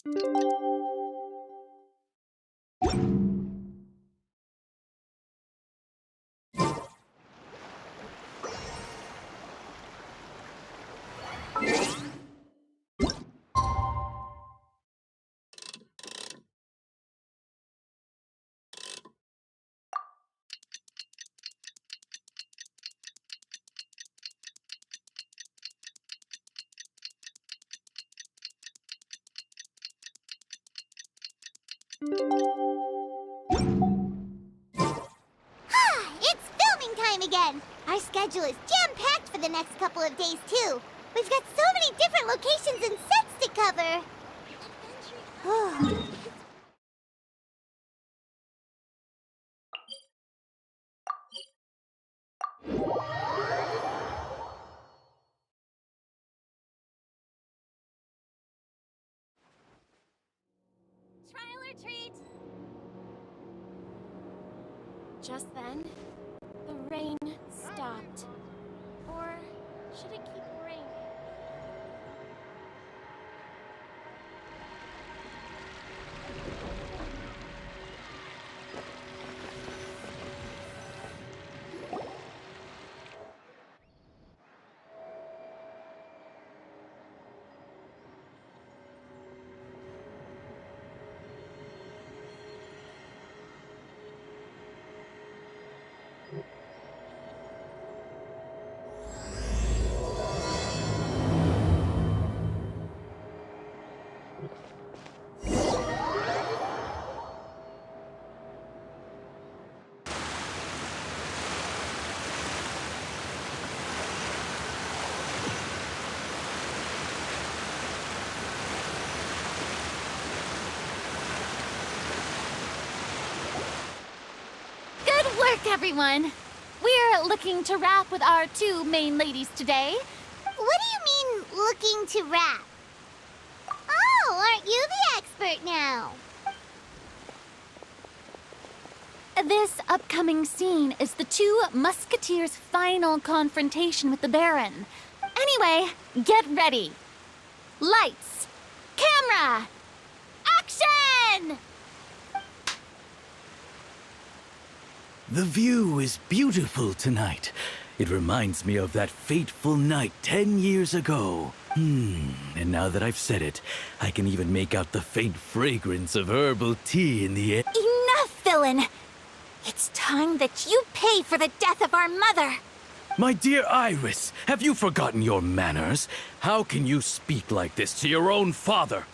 It's filming time again! Our schedule is jam-packed for the next couple of days, too. We've got so many different locations and sets to cover. Trial or treat? Just then, the rain stopped. Or should it keep raining? Everyone, we're looking to rap with our two main ladies today. What do you mean, looking to rap? Oh, aren't you the expert now? This upcoming scene is the two musketeers' final confrontation with the Baron. Anyway, get ready. Lights, camera, action! The view is beautiful tonight. It reminds me of that fateful night 10 years ago. And now that I've said it, I can even make out the faint fragrance of herbal tea in the air. Enough, villain! It's time that you pay for the death of our mother! My dear Iris, have you forgotten your manners? How can you speak like this to your own father?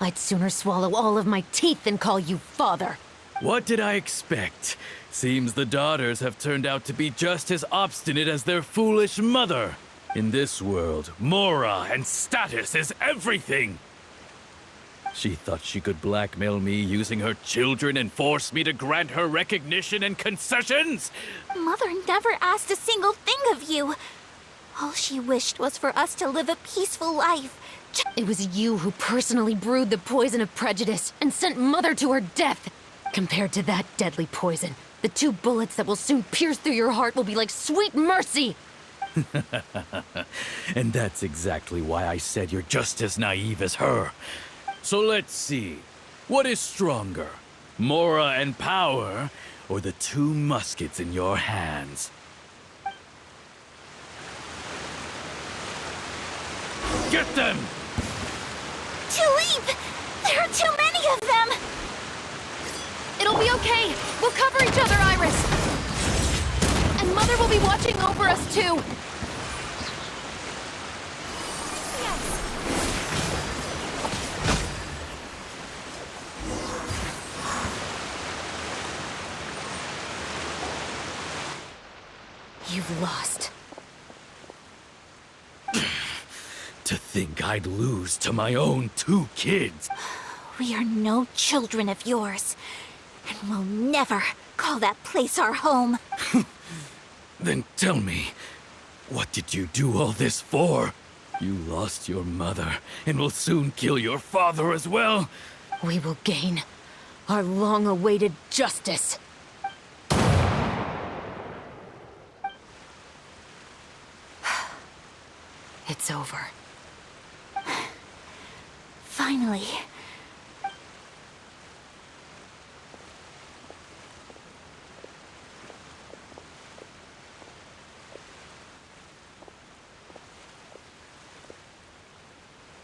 I'd sooner swallow all of my teeth than call you father. What did I expect? Seems the daughters have turned out to be just as obstinate as their foolish mother. In this world, mora and status is everything. She thought she could blackmail me using her children and force me to grant her recognition and concessions? Mother never asked a single thing of you. All she wished was for us to live a peaceful life. It was you who personally brewed the poison of prejudice and sent Mother to her death. Compared to that deadly poison, the two bullets that will soon pierce through your heart will be like sweet mercy! And that's exactly why I said you're just as naive as her. So let's see. What is stronger? Mora and power, or the two muskets in your hands? Get them! Tulip! There are too many of them! It'll be okay. We'll cover each other, Iris. And Mother will be watching over us, too. Yes. You've lost. To think I'd lose to my own two kids. We are no children of yours. And we'll never call that place our home. Then tell me, what did you do all this for? You lost your mother, and will soon kill your father as well. We will gain our long-awaited justice. It's over. Finally.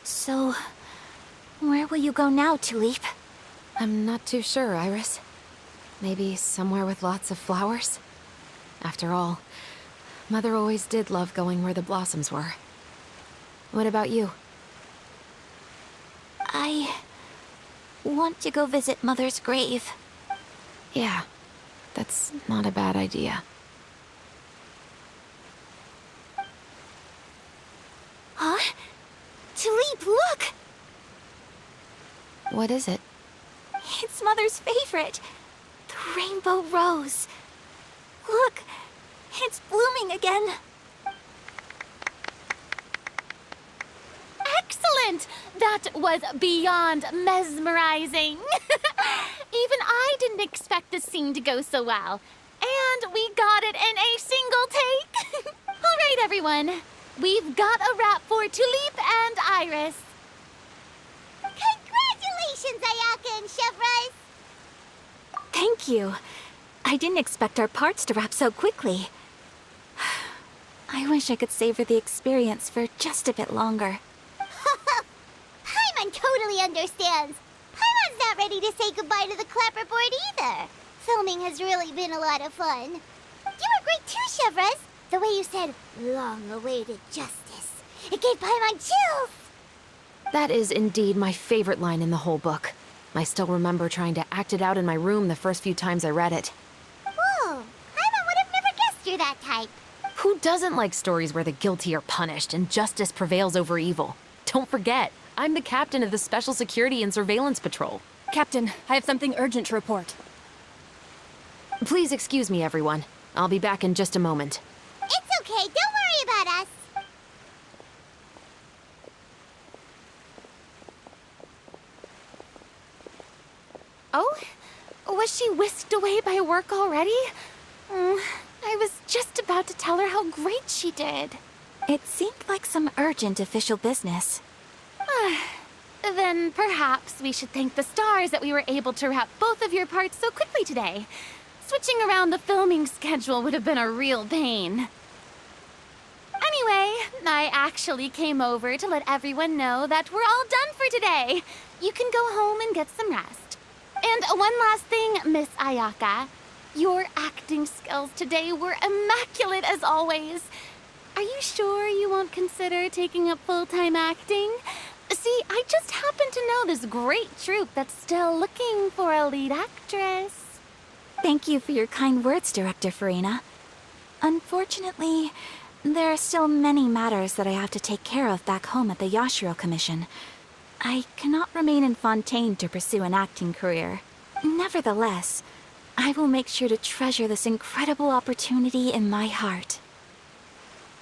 So, where will you go now, Tulip? I'm not too sure, Iris. Maybe somewhere with lots of flowers? After all, Mother always did love going where the blossoms were. What about you? I want to go visit Mother's grave. Yeah, that's not a bad idea. Huh? Tulip, look! What is it? It's Mother's favorite. The rainbow rose. Look, it's blooming again. Excellent! That was beyond mesmerizing. Even I didn't expect this scene to go so well. And we got it in a single take. All right, everyone. We've got a wrap for Tulip and Iris. Congratulations, Ayaka and Chevrolet! Thank you. I didn't expect our parts to wrap so quickly. I wish I could savor the experience for just a bit longer. Paimon totally understands. Paimon's not ready to say goodbye to the clapperboard either. Filming has really been a lot of fun. You were great too, Chevrolet. The way you said, long-awaited justice. It gave Paimon chills. That is indeed my favorite line in the whole book. I still remember trying to act it out in my room the first few times I read it. Whoa, Paimon would have never guessed you're that type. Who doesn't like stories where the guilty are punished and justice prevails over evil? Don't forget, I'm the captain of the Special Security and Surveillance Patrol. Captain, I have something urgent to report. Please excuse me, everyone. I'll be back in just a moment. It's okay, don't worry about us. Oh? Was she whisked away by work already? I was just about to tell her how great she did. It seemed like some urgent official business. Then perhaps we should thank the stars that we were able to wrap both of your parts so quickly today. Switching around the filming schedule would have been a real pain. Anyway, I actually came over to let everyone know that we're all done for today. You can go home and get some rest. And one last thing, Miss Ayaka. Your acting skills today were immaculate as always. Are you sure you won't consider taking up full-time acting? See, I just happen to know this great troupe that's still looking for a lead actress. Thank you for your kind words, Director Farina. Unfortunately, there are still many matters that I have to take care of back home at the Yashiro Commission. I cannot remain in Fontaine to pursue an acting career. Nevertheless, I will make sure to treasure this incredible opportunity in my heart.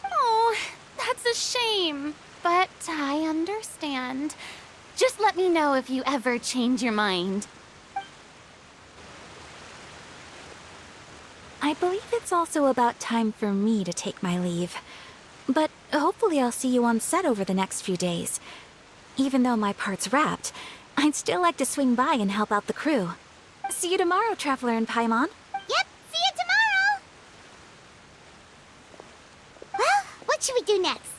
Oh, that's a shame. But I understand. Just let me know if you ever change your mind. I believe it's also about time for me to take my leave. But hopefully I'll see you on set over the next few days. Even though my part's wrapped, I'd still like to swing by and help out the crew. See you tomorrow, Traveler and Paimon. Yep, see you tomorrow! Well, what should we do next?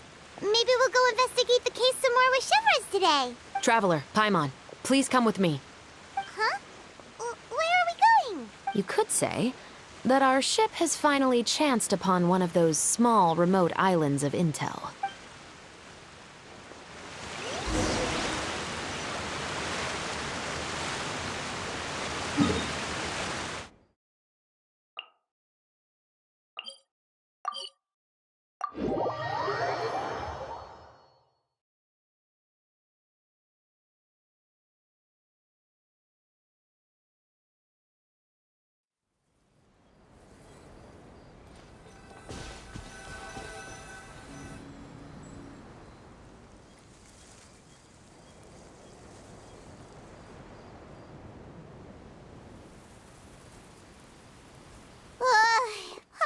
Maybe we'll go investigate the case some more with Shivers today. Traveler, Paimon, please come with me. Huh? Where are we going? You could say that our ship has finally chanced upon one of those small, remote islands of intel.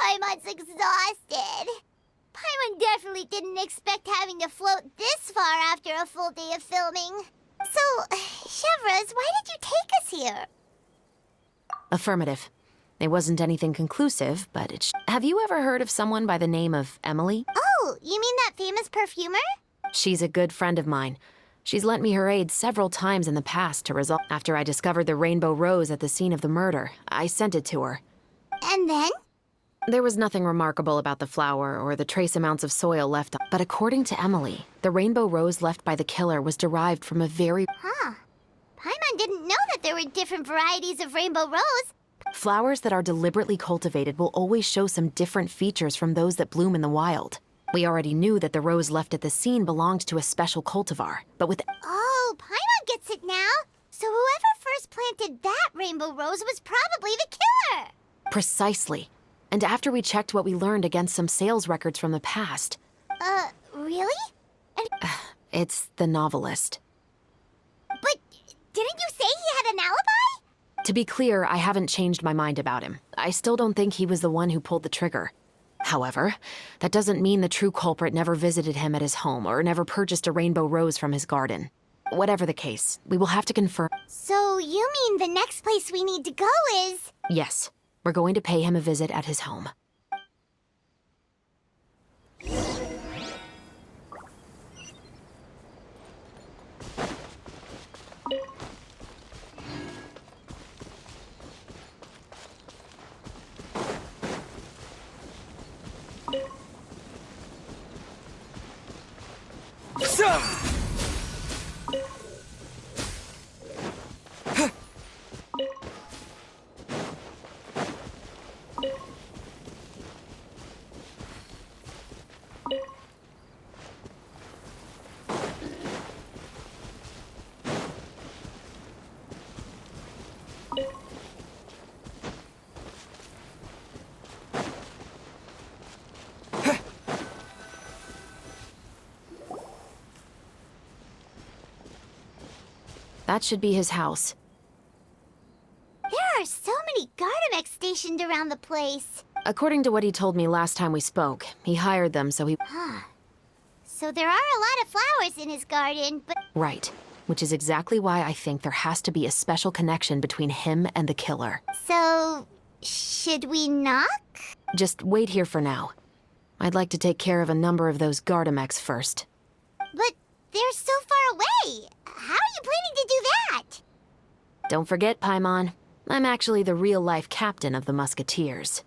Paimon's exhausted. Paimon definitely didn't expect having to float this far after a full day of filming. So, Chevres, why did you take us here? Affirmative. It wasn't anything conclusive, but Have you ever heard of someone by the name of Emily? Oh, you mean that famous perfumer? She's a good friend of mine. She's lent me her aid several times in the past to resolve. After I discovered the rainbow rose at the scene of the murder, I sent it to her. And then? There was nothing remarkable about the flower or the trace amounts of soil left on. But according to Emily, the rainbow rose left by the killer was derived from a very... Huh. Paimon didn't know that there were different varieties of rainbow rose. Flowers that are deliberately cultivated will always show some different features from those that bloom in the wild. We already knew that the rose left at the scene belonged to a special cultivar, but with... Oh, Paimon gets it now. So whoever first planted that rainbow rose was probably the killer. Precisely. And after we checked what we learned against some sales records from the past... Really? It's the novelist. But didn't you say he had an alibi? To be clear, I haven't changed my mind about him. I still don't think he was the one who pulled the trigger. However, that doesn't mean the true culprit never visited him at his home or never purchased a rainbow rose from his garden. Whatever the case, we will have to confirm... So you mean the next place we need to go is... Yes, we're going to pay him a visit at his home. That should be his house. There are so many Gardamex stationed around the place. According to what he told me last time we spoke, he hired them so he... So there are a lot of flowers in his garden, but... Right. Which is exactly why I think there has to be a special connection between him and the killer. So... should we knock? Just wait here for now. I'd like to take care of a number of those Gardamex first. But they're so far away. How are you planning to do that? Don't forget, Paimon. I'm actually the real-life captain of the Musketeers.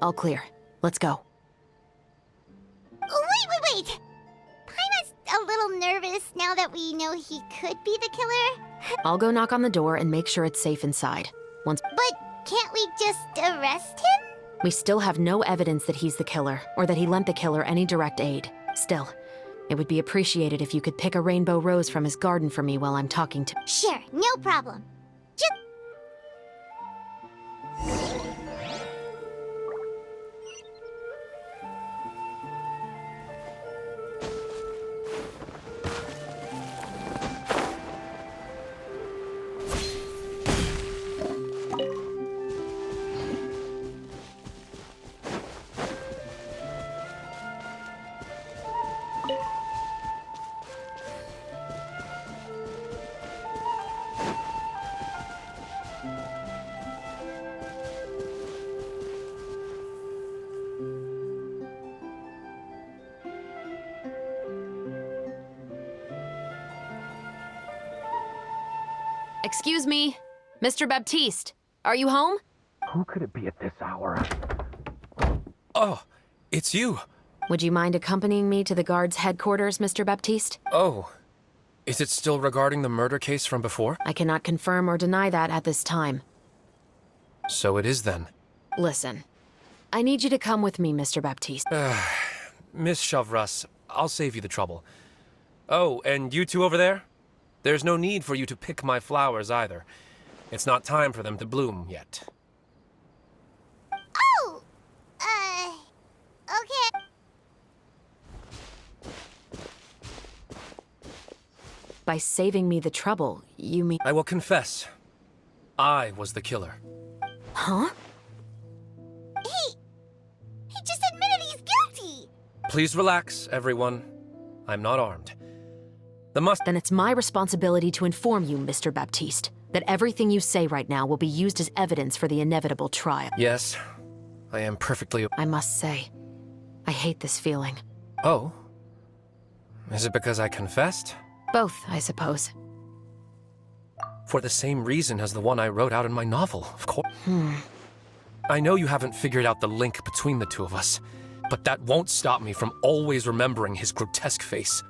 All clear. Let's go. Wait! Paimon's a little nervous now that we know he could be the killer. I'll go knock on the door and make sure it's safe inside. But can't we just arrest him? We still have no evidence that he's the killer, or that he lent the killer any direct aid. Still, it would be appreciated if you could pick a rainbow rose from his garden for me while I'm talking to... Sure, no problem. Excuse me, Mr. Baptiste, are you home? Who could it be at this hour? Oh, it's you. Would you mind accompanying me to the guard's headquarters, Mr. Baptiste? Oh, is it still regarding the murder case from before? I cannot confirm or deny that at this time. So it is then. Listen, I need you to come with me, Mr. Baptiste. Miss Chavras, I'll save you the trouble. Oh, and you two over there? There's no need for you to pick my flowers either. It's not time for them to bloom yet. Oh! Okay. By saving me the trouble, you mean... I will confess, I was the killer. Huh? He just admitted he's guilty! Please relax, everyone. I'm not armed. Then it's my responsibility to inform you, Mr. Baptiste, that everything you say right now will be used as evidence for the inevitable trial. Yes, I am perfectly... I must say, I hate this feeling. Oh? Is it because I confessed? Both, I suppose. For the same reason as the one I wrote out in my novel, of course. I know you haven't figured out the link between the two of us, but that won't stop me from always remembering his grotesque face.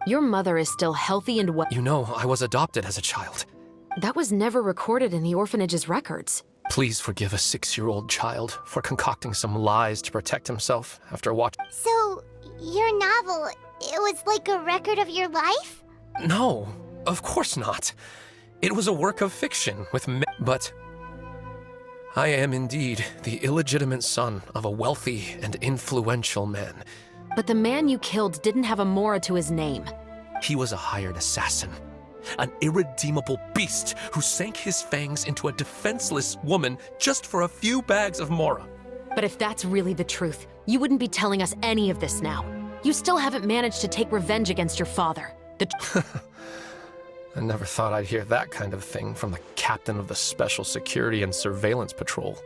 Your mother is still healthy and well. You know, I was adopted as a child. That was never recorded in the orphanage's records. Please forgive a 6-year-old child for concocting some lies to protect himself after watching. So, your novel, it was like a record of your life? No, of course not. It was a work of fiction with but I am indeed the illegitimate son of a wealthy and influential man. But the man you killed didn't have a Mora to his name. He was a hired assassin, an irredeemable beast who sank his fangs into a defenseless woman just for a few bags of Mora. But if that's really the truth, you wouldn't be telling us any of this now. You still haven't managed to take revenge against your father. I never thought I'd hear that kind of thing from the captain of the Special Security and Surveillance Patrol.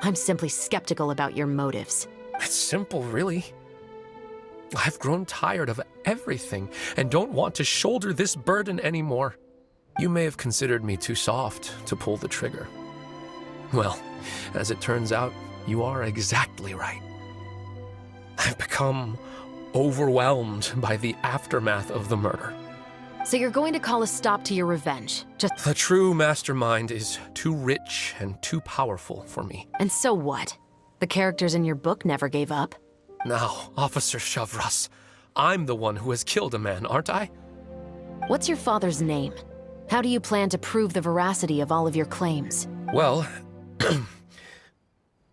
I'm simply skeptical about your motives. It's simple, really. I've grown tired of everything and don't want to shoulder this burden anymore. You may have considered me too soft to pull the trigger. Well, as it turns out, you are exactly right. I've become overwhelmed by the aftermath of the murder. So you're going to call a stop to your revenge, just... The true mastermind is too rich and too powerful for me. And so what? The characters in your book never gave up. Now, Officer Chavras, I'm the one who has killed a man, aren't I? What's your father's name? How do you plan to prove the veracity of all of your claims? Well,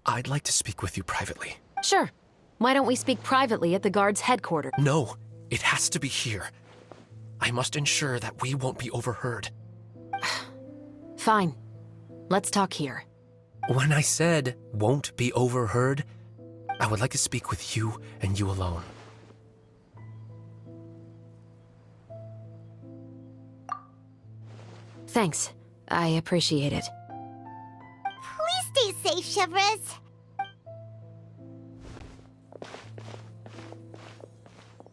I'd like to speak with you privately. Sure. Why don't we speak privately at the guard's headquarters? No, it has to be here. I must ensure that we won't be overheard. Fine. Let's talk here. When I said won't be overheard, I would like to speak with you and you alone. Thanks. I appreciate it. Please stay safe, Chevres.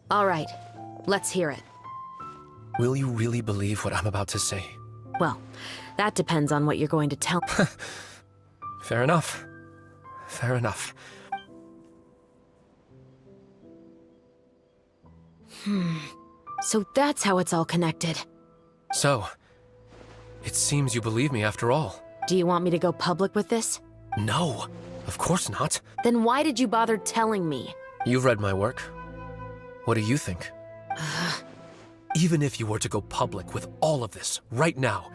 All right. Let's hear it. Will you really believe what I'm about to say? Well, that depends on what you're going to tell. Fair enough. Fair enough. So that's how it's all connected. So, it seems you believe me after all. Do you want me to go public with this? No, of course not. Then why did you bother telling me? You've read my work. What do you think? Even if you were to go public with all of this right now,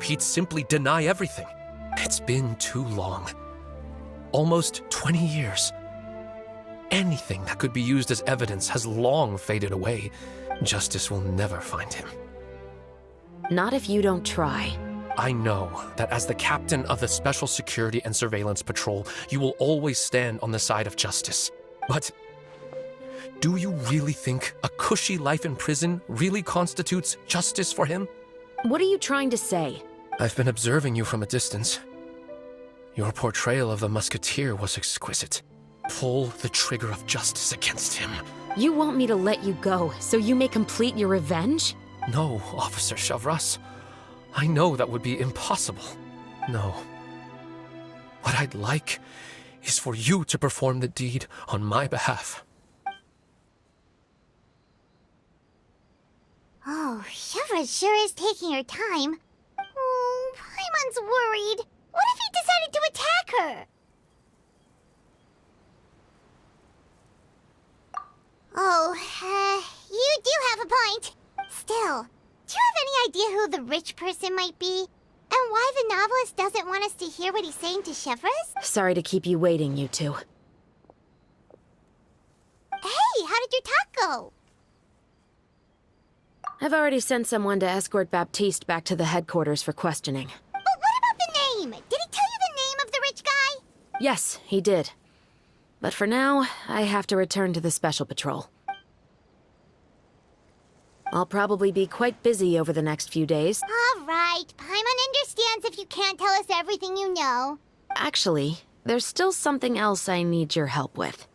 he'd simply deny everything. It's been too long. Almost 20 years. Anything that could be used as evidence has long faded away. Justice will never find him. Not if you don't try. I know that as the captain of the Special Security and Surveillance Patrol, you will always stand on the side of justice. But do you really think a cushy life in prison really constitutes justice for him? What are you trying to say? I've been observing you from a distance. Your portrayal of the musketeer was exquisite. Pull the trigger of justice against him. You want me to let you go so you may complete your revenge? No, Officer Chavras. I know that would be impossible. No. What I'd like is for you to perform the deed on my behalf. Oh, Chevra sure is taking her time. Oh, Paimon's worried. What if he decided to attack her? Oh, you do have a point. Still, do you have any idea who the rich person might be? And why the novelist doesn't want us to hear what he's saying to Chevra's? Sorry to keep you waiting, you two. Hey, how did your talk go? I've already sent someone to escort Baptiste back to the headquarters for questioning. But what about the name? Did he tell you the name of the rich guy? Yes, he did. But for now, I have to return to the Special Patrol. I'll probably be quite busy over the next few days. All right, Paimon understands if you can't tell us everything you know. Actually, there's still something else I need your help with.